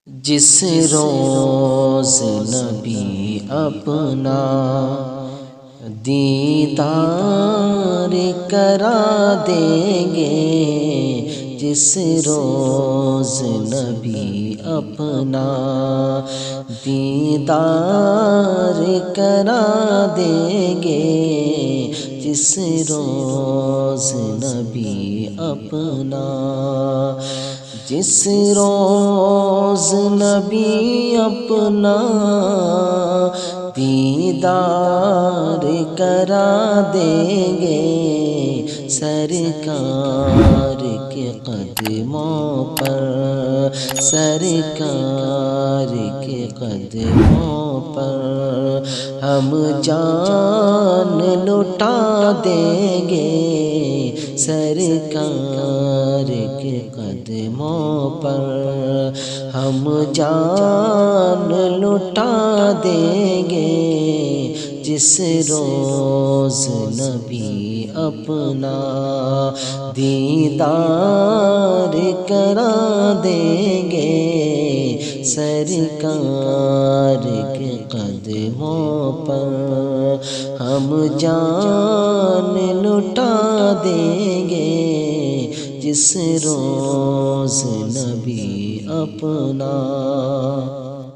جس روز نبی اپنا دیدار کرا دیں گے، جس روز نبی اپنا دیدار کرا دیں گے، جس روز نبی اپنا، جس روز نبی اپنا دیدار کرا دیں گے، سرکار کے قدموں پر، سرکار کے قدموں پر ہم جان لٹا دیں گے، سرکار کے قدموں پر ہم جان لٹا دیں گے، جس روز نبی اپنا دیدار کرا دیں گے، سرکار کے قدموں پر ہم جان لٹا دیں گے، جس روز نبی اپنا۔